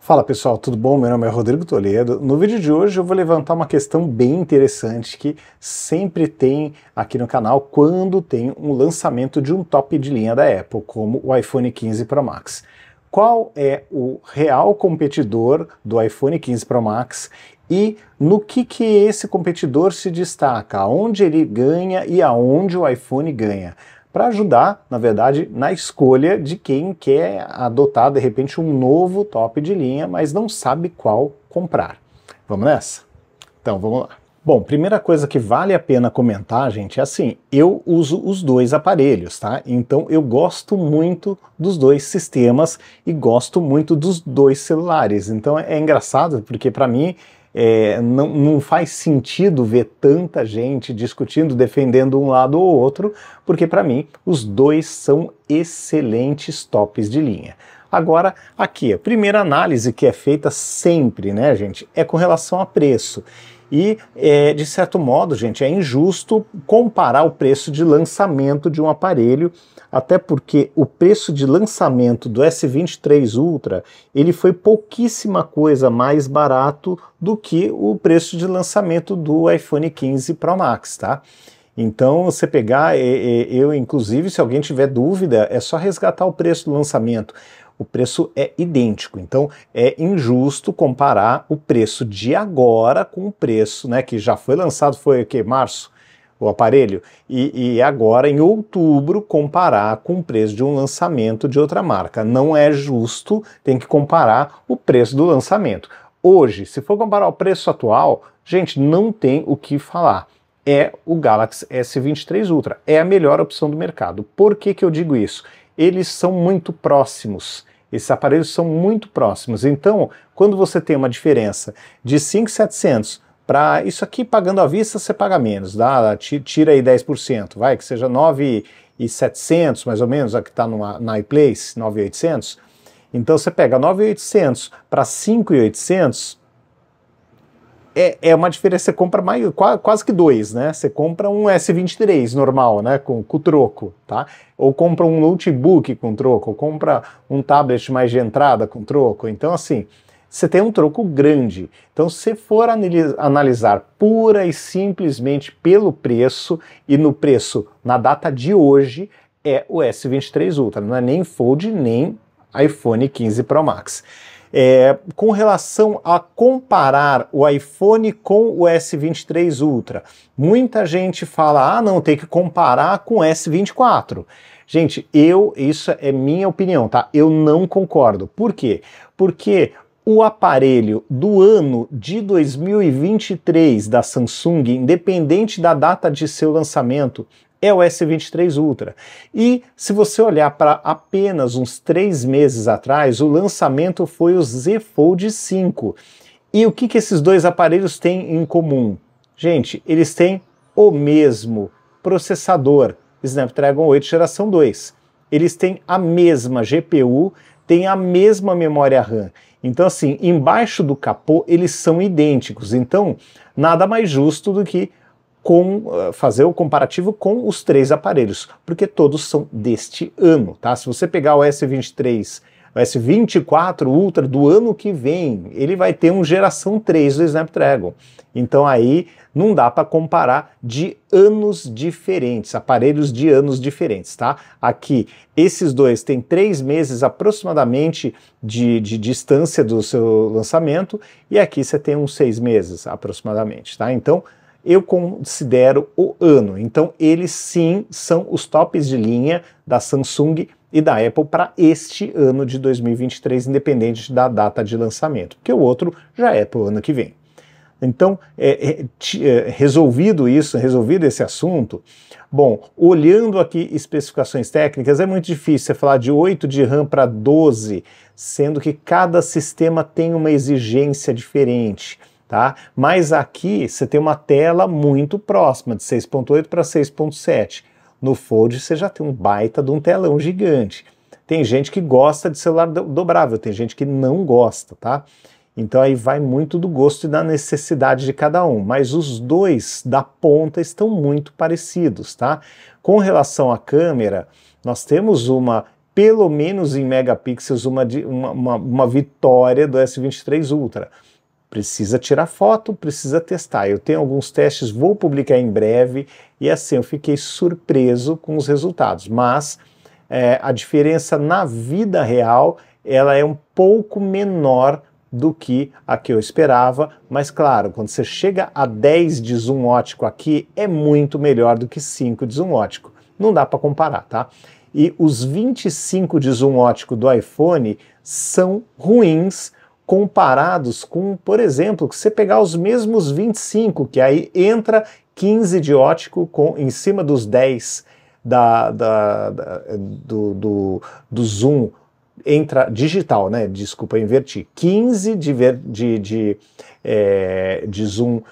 Fala pessoal, tudo bom? Meu nome é Rodrigo Toledo. No vídeo de hoje eu vou levantar uma questão bem interessante que sempre tem aqui no canal quando tem um lançamento de um top de linha da Apple, como o iPhone 15 Pro Max. Qual é o real competidor do iPhone 15 Pro Max e no que esse competidor se destaca, onde ele ganha e aonde o iPhone ganha? Para ajudar, na verdade, na escolha de quem quer adotar, de repente, um novo top de linha, mas não sabe qual comprar. Vamos nessa? Então, vamos lá. Bom, primeira coisa que vale a pena comentar, gente, é assim, eu uso os dois aparelhos, tá? Então eu gosto muito dos dois sistemas e gosto muito dos dois celulares. Então é engraçado, porque para mim não faz sentido ver tanta gente discutindo, defendendo um lado ou outro, porque para mim os dois são excelentes tops de linha. Agora, aqui, a primeira análise que é feita sempre, né, gente, é com relação a preço. E, de certo modo, gente, é injusto comparar o preço de lançamento de um aparelho, até porque o preço de lançamento do S23 Ultra, ele foi pouquíssima coisa mais barato do que o preço de lançamento do iPhone 15 Pro Max, tá? Então, você pegar, eu inclusive, se alguém tiver dúvida, é só resgatar o preço do lançamento. O preço é idêntico, então é injusto comparar o preço de agora com o preço, né, que já foi lançado, foi o que, março, o aparelho, e agora em outubro comparar com o preço de um lançamento de outra marca. Não é justo, tem que comparar o preço do lançamento. Hoje, se for comparar o preço atual, gente, não tem o que falar. É o Galaxy S23 Ultra, é a melhor opção do mercado. Por que eu digo isso? Eles são muito próximos. Esses aparelhos são muito próximos. Então, quando você tem uma diferença de 5.700 para isso aqui, pagando à vista, você paga menos, dá, tira aí 10%, vai, que seja 9.700 mais ou menos, a que está na iPlace, 9.800. Então você pega 9.800 para 5.800, é uma diferença, você compra quase que dois, né? Você compra um S23 normal, né? Com troco, tá? Ou compra um notebook com troco, ou compra um tablet mais de entrada com troco. Então, assim, você tem um troco grande. Então, se for analisar pura e simplesmente pelo preço, e no preço na data de hoje, é o S23 Ultra, não é nem Fold, nem iPhone 15 Pro Max. Com relação a comparar o iPhone com o S23 Ultra, muita gente fala, não, tem que comparar com o S24. Gente, isso é minha opinião, tá? Eu não concordo. Por quê? Porque o aparelho do ano de 2023 da Samsung, independente da data de seu lançamento, é o S23 Ultra. E se você olhar para apenas uns 3 meses atrás, o lançamento foi o Z Fold 5. E o que esses dois aparelhos têm em comum? Gente, eles têm o mesmo processador, Snapdragon 8 geração 2. Eles têm a mesma GPU, têm a mesma memória RAM. Então, assim, embaixo do capô, eles são idênticos. Então, nada mais justo do que fazer o comparativo com os três aparelhos, porque todos são deste ano, tá? Se você pegar o S23, o S24 Ultra do ano que vem, ele vai ter um geração 3 do Snapdragon. Então aí não dá para comparar de anos diferentes, aparelhos de anos diferentes, tá? Aqui, esses dois têm 3 meses aproximadamente de distância do seu lançamento, e aqui você tem uns 6 meses aproximadamente, tá? Então, eu considero o ano. Então, eles sim são os tops de linha da Samsung e da Apple para este ano de 2023, independente da data de lançamento, porque o outro já é para o ano que vem. Então, resolvido esse assunto, bom, olhando aqui especificações técnicas, é muito difícil você falar de 8 de RAM para 12, sendo que cada sistema tem uma exigência diferente. Tá? Mas aqui você tem uma tela muito próxima, de 6.8 para 6.7. No Fold você já tem um baita de um telão gigante. Tem gente que gosta de celular dobrável, tem gente que não gosta, tá? Então aí vai muito do gosto e da necessidade de cada um, mas os dois da ponta estão muito parecidos, tá? Com relação à câmera, nós temos uma pelo menos em megapixels, uma vitória do S23 Ultra. Precisa tirar foto, precisa testar. Eu tenho alguns testes, vou publicar em breve, e assim eu fiquei surpreso com os resultados. Mas a diferença na vida real, ela é um pouco menor do que a que eu esperava, mas claro, quando você chega a 10 de zoom ótico aqui, é muito melhor do que 5 de zoom ótico. Não dá para comparar, tá? E os 25 de zoom ótico do iPhone são ruins comparados com, por exemplo, que você pegar os mesmos 25, que aí entra 15 de ótico em cima dos 10 do zoom, entra digital, né? Desculpa, eu inverti. 15 de zoom,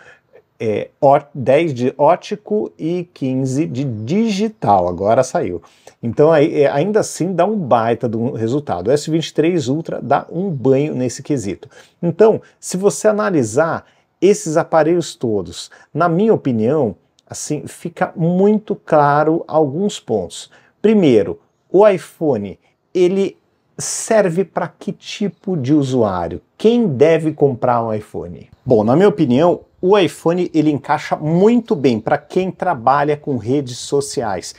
10 de ótico e 15 de digital, agora saiu. Então ainda assim dá um baita do resultado. O S23 Ultra dá um banho nesse quesito. Então, se você analisar esses aparelhos todos, na minha opinião, assim, fica muito claro alguns pontos. Primeiro, o iPhone, ele serve para que tipo de usuário? Quem deve comprar um iPhone? Bom, na minha opinião, o iPhone ele encaixa muito bem para quem trabalha com redes sociais.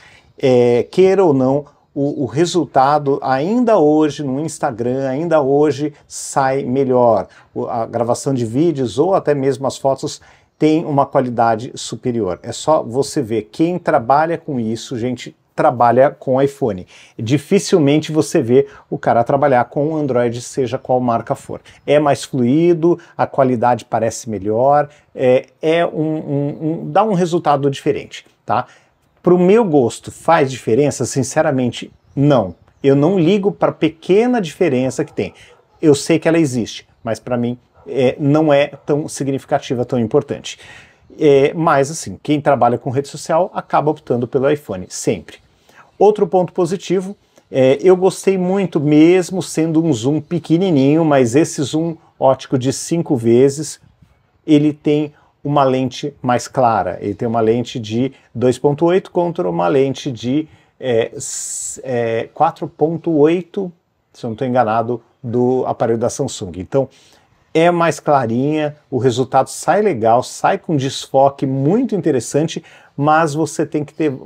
Queira ou não, o resultado ainda hoje no Instagram, ainda hoje sai melhor. A gravação de vídeos ou até mesmo as fotos tem uma qualidade superior. É só você ver, quem trabalha com isso, gente, trabalha com iPhone. Dificilmente você vê o cara trabalhar com Android, seja qual marca for. É mais fluido, a qualidade parece melhor, dá um resultado diferente, tá? Para o meu gosto, faz diferença? Sinceramente, não. Eu não ligo para a pequena diferença que tem. Eu sei que ela existe, mas para mim não é tão significativa, tão importante. Mas assim, quem trabalha com rede social acaba optando pelo iPhone, sempre. Outro ponto positivo, eu gostei muito, mesmo sendo um zoom pequenininho, mas esse zoom ótico de 5 vezes, ele tem uma lente mais clara, ele tem uma lente de 2.8 contra uma lente de 4.8, se eu não estou enganado, do aparelho da Samsung. Então, é mais clarinha, o resultado sai legal, sai com desfoque muito interessante, mas você tem que ter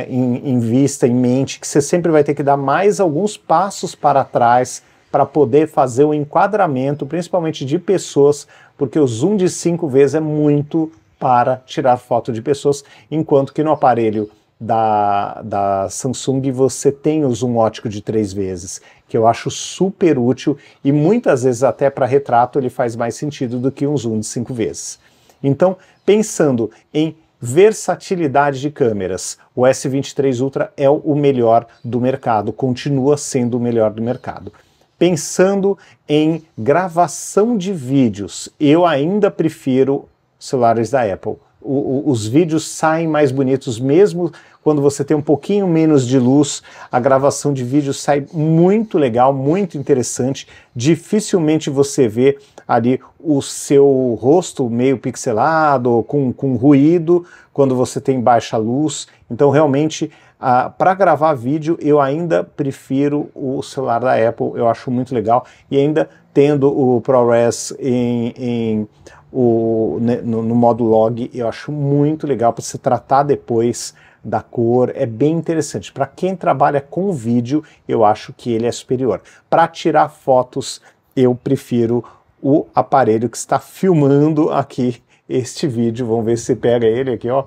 em vista, em mente, que você sempre vai ter que dar mais alguns passos para trás para poder fazer o enquadramento, principalmente de pessoas, porque o zoom de 5 vezes é muito para tirar foto de pessoas, enquanto que no aparelho da Samsung você tem o zoom ótico de 3 vezes, que eu acho super útil e muitas vezes até para retrato ele faz mais sentido do que um zoom de 5 vezes. Então, pensando em versatilidade de câmeras, o S23 Ultra é o melhor do mercado, continua sendo o melhor do mercado. Pensando em gravação de vídeos, eu ainda prefiro celulares da Apple. Os vídeos saem mais bonitos mesmo quando você tem um pouquinho menos de luz, a gravação de vídeo sai muito legal, muito interessante. Dificilmente você vê ali o seu rosto meio pixelado, com ruído, quando você tem baixa luz. Então realmente, para gravar vídeo, eu ainda prefiro o celular da Apple, eu acho muito legal. E ainda tendo o ProRes no modo log, eu acho muito legal para você tratar depois da cor, é bem interessante. Para quem trabalha com vídeo, eu acho que ele é superior. Para tirar fotos, eu prefiro o aparelho que está filmando aqui este vídeo. Vamos ver se pega ele aqui, ó,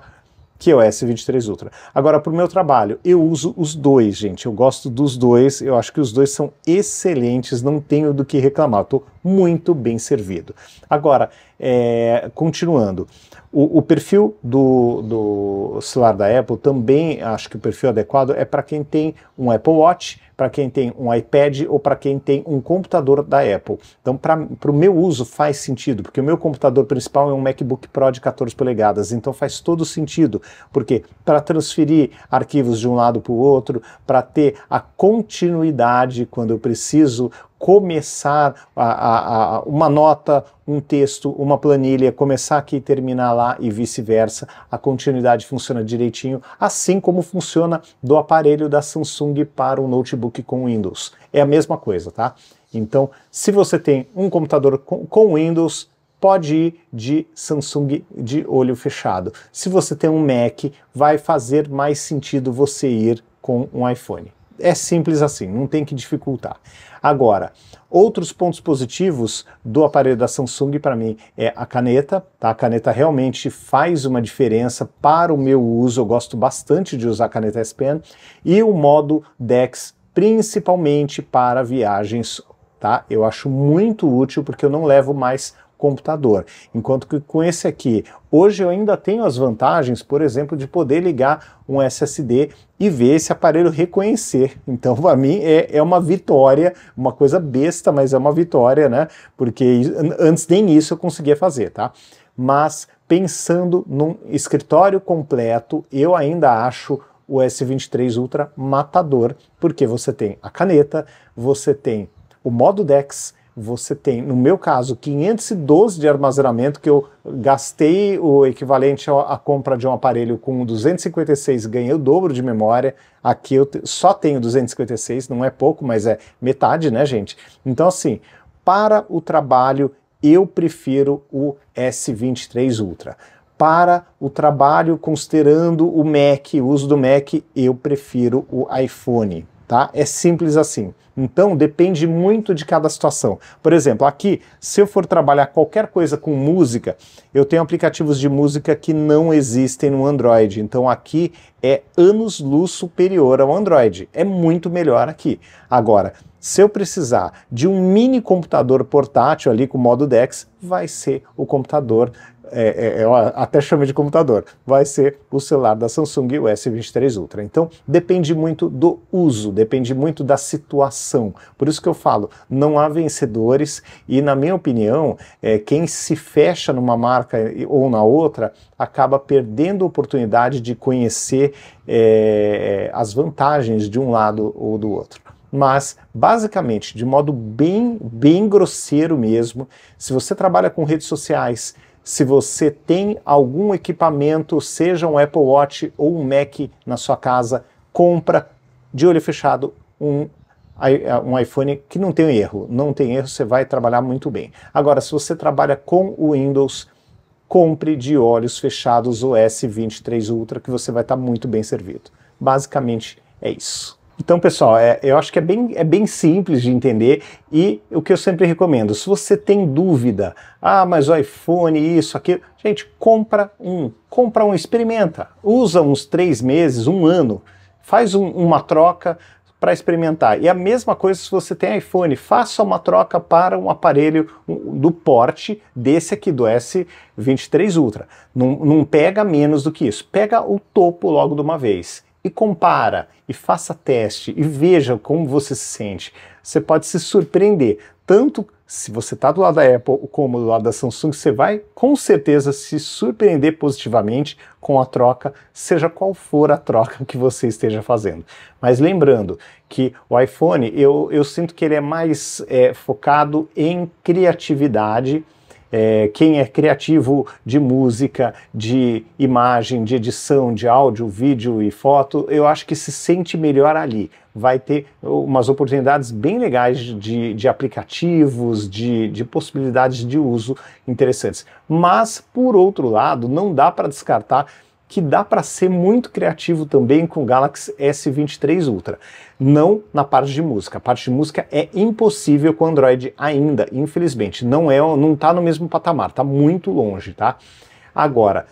que é o S23 Ultra. Agora, para o meu trabalho, eu uso os dois, gente. Eu gosto dos dois, eu acho que os dois são excelentes, não tenho do que reclamar, estou muito bem servido. Agora, continuando, o perfil do celular da Apple também, acho que o perfil adequado é para quem tem um Apple Watch, para quem tem um iPad ou para quem tem um computador da Apple. Então, para o meu uso faz sentido, porque o meu computador principal é um MacBook Pro de 14 polegadas, então faz todo sentido, porque para transferir arquivos de um lado para o outro, para ter a continuidade quando eu preciso começar uma nota, um texto, uma planilha, começar aqui e terminar lá e vice-versa. A continuidade funciona direitinho, assim como funciona do aparelho da Samsung para o notebook com Windows. É a mesma coisa, tá? Então, se você tem um computador com Windows, pode ir de Samsung de olho fechado. Se você tem um Mac, vai fazer mais sentido você ir com um iPhone. É simples assim, não tem que dificultar. Agora, outros pontos positivos do aparelho da Samsung para mim é a caneta, tá? A caneta realmente faz uma diferença para o meu uso, eu gosto bastante de usar a caneta S Pen, e o modo DeX, principalmente para viagens, tá? Eu acho muito útil porque eu não levo mais computador. Enquanto que com esse aqui, hoje eu ainda tenho as vantagens, por exemplo, de poder ligar um SSD e ver esse aparelho reconhecer. Então, para mim, é uma vitória, uma coisa besta, mas é uma vitória, né? Porque antes nem isso eu conseguia fazer, tá? Mas pensando num escritório completo, eu ainda acho o S23 Ultra matador, porque você tem a caneta, você tem o modo DeX, você tem, no meu caso, 512 de armazenamento, que eu gastei o equivalente à compra de um aparelho com 256, ganhei o dobro de memória. Aqui eu só tenho 256, não é pouco, mas é metade, né, gente? Então, assim, para o trabalho, eu prefiro o S23 Ultra. Para o trabalho, considerando o Mac, o uso do Mac, eu prefiro o iPhone. Tá? É simples assim. Então depende muito de cada situação. Por exemplo, aqui, se eu for trabalhar qualquer coisa com música, eu tenho aplicativos de música que não existem no Android. Então aqui é anos-luz superior ao Android. É muito melhor aqui. Agora, se eu precisar de um mini computador portátil ali com modo DeX, vai ser o computador, eu até chamei de computador, vai ser o celular da Samsung, o S23 Ultra. Então depende muito do uso, depende muito da situação. Por isso que eu falo, não há vencedores e, na minha opinião, quem se fecha numa marca ou na outra acaba perdendo a oportunidade de conhecer as vantagens de um lado ou do outro. Mas, basicamente, de modo bem grosseiro mesmo, se você trabalha com redes sociais, se você tem algum equipamento, seja um Apple Watch ou um Mac na sua casa, compra de olho fechado um iPhone que não tem erro. Não tem erro, você vai trabalhar muito bem. Agora, se você trabalha com o Windows, compre de olhos fechados o S23 Ultra, que você vai estar muito bem servido. Basicamente é isso. Então, pessoal, eu acho que é bem simples de entender e o que eu sempre recomendo, se você tem dúvida, mas o iPhone, isso, aquilo, gente, compra um, experimenta, usa uns 3 meses, um ano, faz uma troca para experimentar. E a mesma coisa se você tem iPhone, faça uma troca para um aparelho do porte desse aqui, do S23 Ultra. Não pega menos do que isso, pega o topo logo de uma vez. E compara, e faça teste, e veja como você se sente. Você pode se surpreender, tanto se você está do lado da Apple como do lado da Samsung, você vai com certeza se surpreender positivamente com a troca, seja qual for a troca que você esteja fazendo. Mas lembrando que o iPhone, eu sinto que ele é mais focado em criatividade. Quem é criativo de música, de imagem, de edição, de áudio, vídeo e foto, eu acho que se sente melhor ali. Vai ter umas oportunidades bem legais de aplicativos, de possibilidades de uso interessantes. Mas, por outro lado, não dá para descartar que dá para ser muito criativo também com o Galaxy S23 Ultra. Não na parte de música. A parte de música é impossível com o Android ainda, infelizmente. Não está no mesmo patamar, está muito longe, tá? Agora,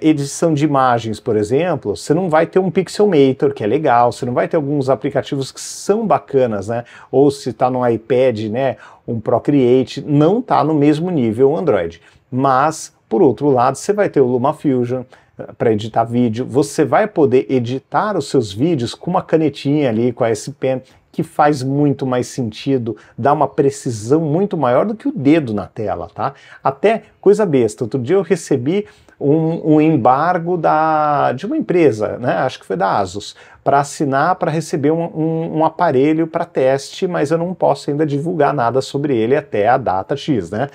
edição de imagens, por exemplo, você não vai ter um Pixelmator, que é legal, você não vai ter alguns aplicativos que são bacanas, né? Ou se está no iPad, né, um Procreate, não está no mesmo nível o Android. Mas, por outro lado, você vai ter o LumaFusion para editar vídeo, você vai poder editar os seus vídeos com uma canetinha ali, com a S Pen, que faz muito mais sentido, dá uma precisão muito maior do que o dedo na tela, tá? Até coisa besta, outro dia eu recebi um embargo de uma empresa, né? Acho que foi da Asus, para assinar para receber um aparelho para teste, mas eu não posso ainda divulgar nada sobre ele até a data X, né?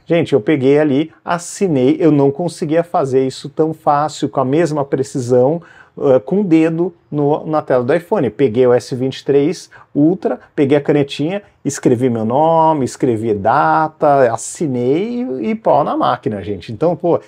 Gente, eu peguei ali, assinei, eu não conseguia fazer isso tão fácil, com a mesma precisão, com o dedo na tela do iPhone. Peguei o S23 Ultra, peguei a canetinha, escrevi meu nome, escrevi data, assinei e pau na máquina, gente. Então, pô,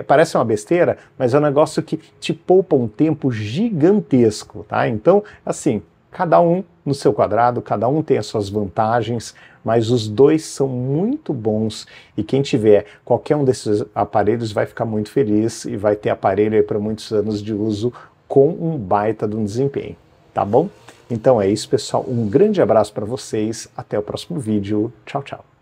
parece uma besteira, mas é um negócio que te poupa um tempo gigantesco, tá? Então, assim, cada um no seu quadrado, cada um tem as suas vantagens, mas os dois são muito bons e quem tiver qualquer um desses aparelhos vai ficar muito feliz e vai ter aparelho aí para muitos anos de uso com um baita de um desempenho, tá bom? Então é isso, pessoal. Um grande abraço para vocês. Até o próximo vídeo. Tchau, tchau.